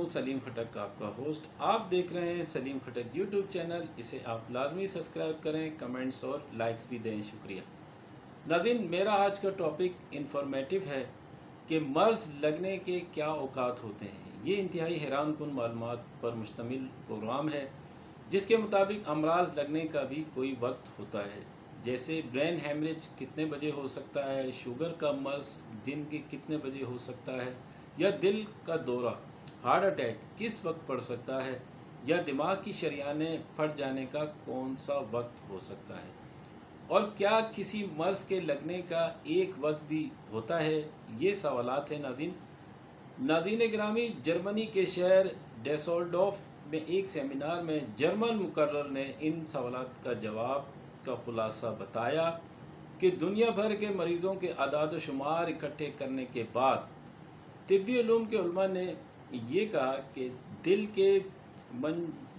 हूं सलीम खटक का आपका होस्ट। आप देख रहे हैं सलीम खटक यूट्यूब चैनल। इसे आप लाजमी सब्सक्राइब करें, कमेंट्स और लाइक्स भी दें, शुक्रिया। नाज़रीन, मेरा आज का टॉपिक इंफॉर्मेटिव है कि मर्ज़ लगने के क्या औकात होते हैं। ये इंतहाई हैरान कुन मालूमात पर मुश्तमिल प्रोग्राम है, जिसके मुताबिक अमराज लगने का भी कोई वक्त होता है, जैसे ब्रेन हैमरेज कितने बजे हो सकता है, शुगर का मर्ज़ दिन के कितने बजे हो सकता है, या दिल का दौरा हार्ट अटैक किस वक्त पड़ सकता है, या दिमाग की शरियानें फट जाने का कौन सा वक्त हो सकता है, और क्या किसी मर्ज़ के लगने का एक वक्त भी होता है। ये सवालात हैं नाज़रीन गिरामी। जर्मनी के शहर डेसोल्डोर्फ में एक सेमिनार में जर्मन मुकर्रर ने इन सवालात का जवाब का खुलासा बताया कि दुनिया भर के मरीज़ों के अदाद शुमार इकट्ठे करने के बाद तिब्बी उलूम के उलमा ने ये कहा कि दिल के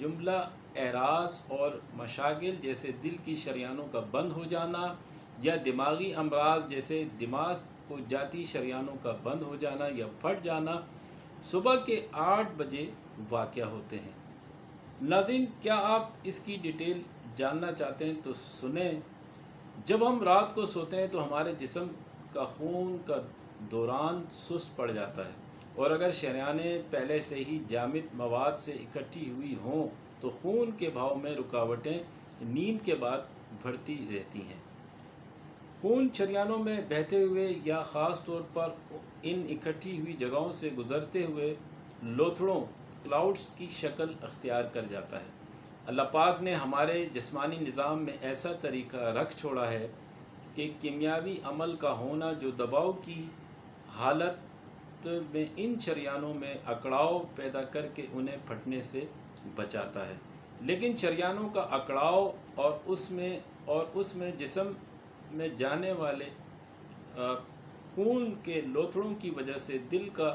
जुमला एरास और मशागिल जैसे दिल की शरियानों का बंद हो जाना, या दिमागी अमराज जैसे दिमाग को जाती शरियानों का बंद हो जाना या फट जाना सुबह के 8 बजे वाक़या होते हैं। नाज़रीन, क्या आप इसकी डिटेल जानना चाहते हैं तो सुने। जब हम रात को सोते हैं तो हमारे जिस्म का खून का दौरान सुस्त पड़ जाता है, और अगर शरियानें पहले से ही जामिद मवाद से इकट्ठी हुई हों तो खून के बहाव में रुकावटें नींद के बाद बढ़ती रहती हैं। खून शरियानों में बहते हुए या ख़ास तौर पर इन इकट्ठी हुई जगहों से गुज़रते हुए लोथड़ों क्लाउड्स की शक्ल अख्तियार कर जाता है। अल्लाह पाक ने हमारे जिस्मानी निज़ाम में ऐसा तरीका रख छोड़ा है कि कीमियावी अमल का होना जो दबाव की हालत में इन शरियानों में अकड़ाव पैदा करके उन्हें फटने से बचाता है। लेकिन शरियानों का अकड़ाव और उसमें जिस्म में जाने वाले खून के लोथड़ों की वजह से दिल का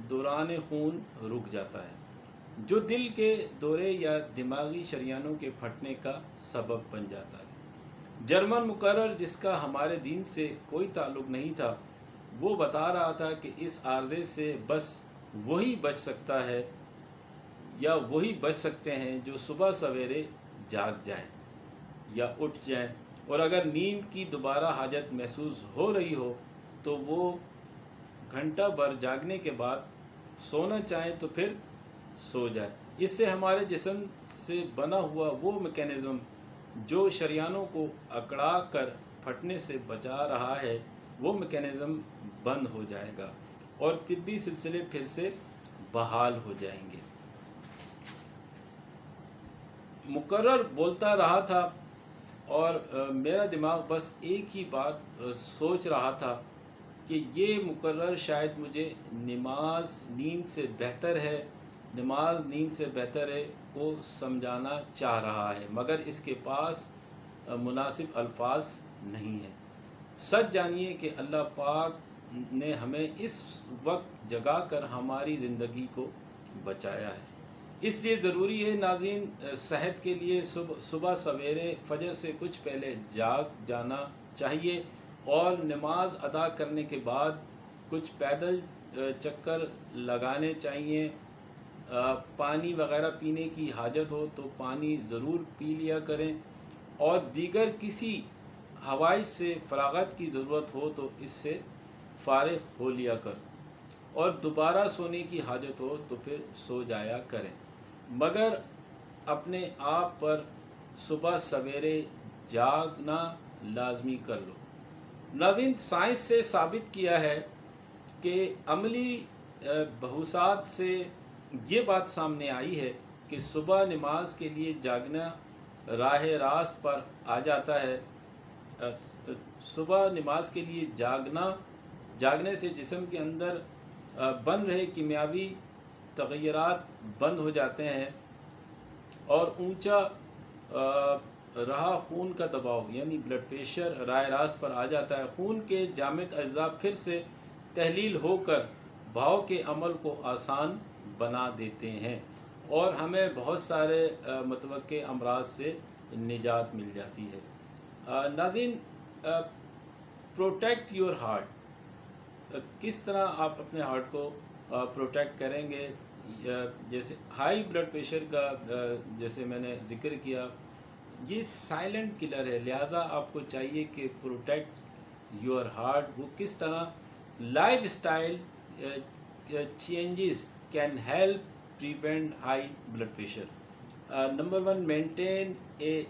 दौरान खून रुक जाता है, जो दिल के दौरे या दिमागी शरियानों के फटने का सबब बन जाता है। जर्मन मुकर्रर, जिसका हमारे दीन से कोई ताल्लुक़ नहीं था, वो बता रहा था कि इस आर्ज़े से बस वही बच सकता है या वही बच सकते हैं जो सुबह सवेरे जाग जाएं या उठ जाएं, और अगर नींद की दोबारा हाजत महसूस हो रही हो तो वो घंटा भर जागने के बाद सोना चाहें तो फिर सो जाए। इससे हमारे जिस्म से बना हुआ वो मैकेनिज़्म जो शरियानों को अकड़ा कर फटने से बचा रहा है, वो मैकेनिज़्म बंद हो जाएगा और तिब्बी सिलसिले फिर से बहाल हो जाएंगे। मुकर्रर बोलता रहा था और मेरा दिमाग बस एक ही बात सोच रहा था कि ये मुकर्रर शायद मुझे नमाज नींद से बेहतर है को समझाना चाह रहा है, मगर इसके पास मुनासिब अल्फाज नहीं है। सच जानिए कि अल्लाह पाक ने हमें इस वक्त जगा कर हमारी ज़िंदगी को बचाया है। इसलिए ज़रूरी है नाज़रीन, सेहत के लिए सुबह सवेरे फजर से कुछ पहले जाग जाना चाहिए और नमाज अदा करने के बाद कुछ पैदल चक्कर लगाने चाहिए। पानी वग़ैरह पीने की हाजत हो तो पानी ज़रूर पी लिया करें, और दीगर किसी हवाइज से फ़राग़त की ज़रूरत हो तो इससे फ़ारिग़ हो लिया करें, और दोबारा सोने की हाजत हो तो फिर सो जाया करें, मगर अपने आप पर सुबह सवेरे जागना लाजमी कर लो। नाज़रीन, साइंस से साबित किया है कि अमली बहूसात से ये बात सामने आई है कि सुबह नमाज के लिए जागना राह रास्त पर आ जाता है। सुबह नमाज के लिए जागने से जिस्म के अंदर बन रहे कीमियावी तग़य्युरात बंद हो जाते हैं और ऊंचा रहा खून का दबाव यानी ब्लड प्रेशर राह रास्त पर आ जाता है। खून के जामिद अज़्ज़ा फिर से तहलील होकर भाव के अमल को आसान बना देते हैं और हमें बहुत सारे मतवक्के अमराज से निजात मिल जाती है। नाज़रीन, प्रोटेक्ट योर हार्ट। किस तरह आप अपने हार्ट को प्रोटेक्ट करेंगे, جیسے ہائی بلڈ پریشر کا جیسے میں نے ذکر کیا، یہ سائلنٹ کلر ہے، لہٰذا آپ کو چاہیے کہ پروٹیکٹ یور ہارٹ. وہ کس طرح؟ Lifestyle changes can help prevent high blood pressure. Number 1، maintain a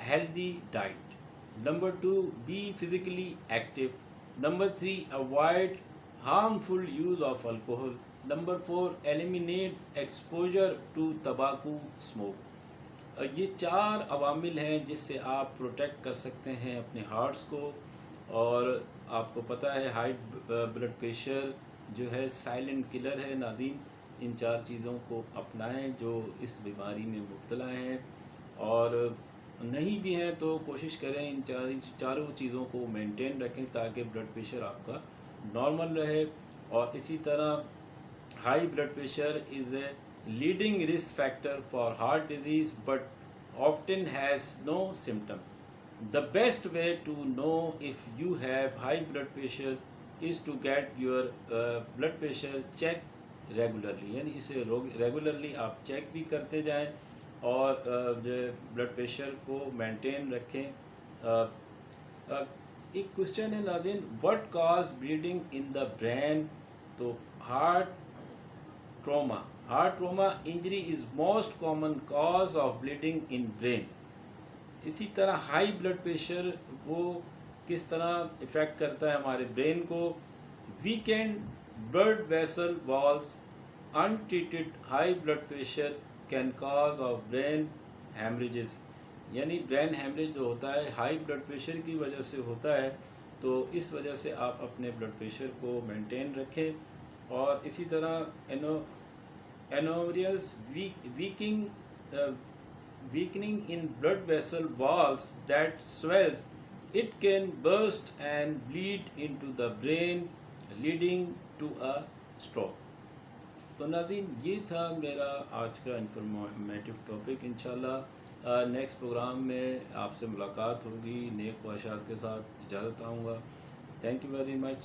healthy diet. Number 2, be physically active. Number 3, avoid harmful use of alcohol. Number 4, eliminate exposure to tobacco smoke. یہ 4 عوامل ہیں جس سے آپ protect کر سکتے ہیں اپنے ہارٹس کو. اور آپ کو پتہ ہے ہائی بلڈ پریشر جو ہے سائلنٹ کلر ہے. ناظرین، ان 4 چیزوں کو اپنائیں جو اس بیماری میں مبتلا ہیں، اور نہیں بھی ہیں تو کوشش کریں ان چاروں چیزوں کو مینٹین رکھیں تاکہ بلڈ پریشر آپ کا نارمل رہے. اور اسی طرح high blood pressure is a leading risk factor for heart disease but often has no symptom. The best way to know if you have high blood pressure is to get your blood pressure checked regularly. یعنی اسے regularly آپ check بھی کرتے جائیں اور جو blood pressure کو maintain رکھیں. ایک کوشچن ہے ناظرین، what cause bleeding in the brain؟ تو heart trauma injury is most common cause of bleeding in brain. اسی طرح ہائی بلڈ پریشر وہ کس طرح افیکٹ کرتا ہے ہمارے برین کو؟ Weakened blood vessel walls. Untreated high blood pressure can cause of brain haemorrhages. یعنی برین ہیمریج جو ہوتا ہے ہائی بلڈ پریشر کی وجہ سے ہوتا ہے. تو اس وجہ سے آپ اپنے بلڈ پریشر کو مینٹین رکھیں. اور اسی طرح انوریز weakening in blood vessel walls that swells, it can burst and bleed into the brain leading to a stroke. تو ناظرین، یہ تھا میرا آج کا انفارمیٹیو ٹاپک. انشاءاللہ نیکسٹ پروگرام میں آپ سے ملاقات ہوگی. نیک خواہشات کے ساتھ اجازت آؤں گا. Thank you very much.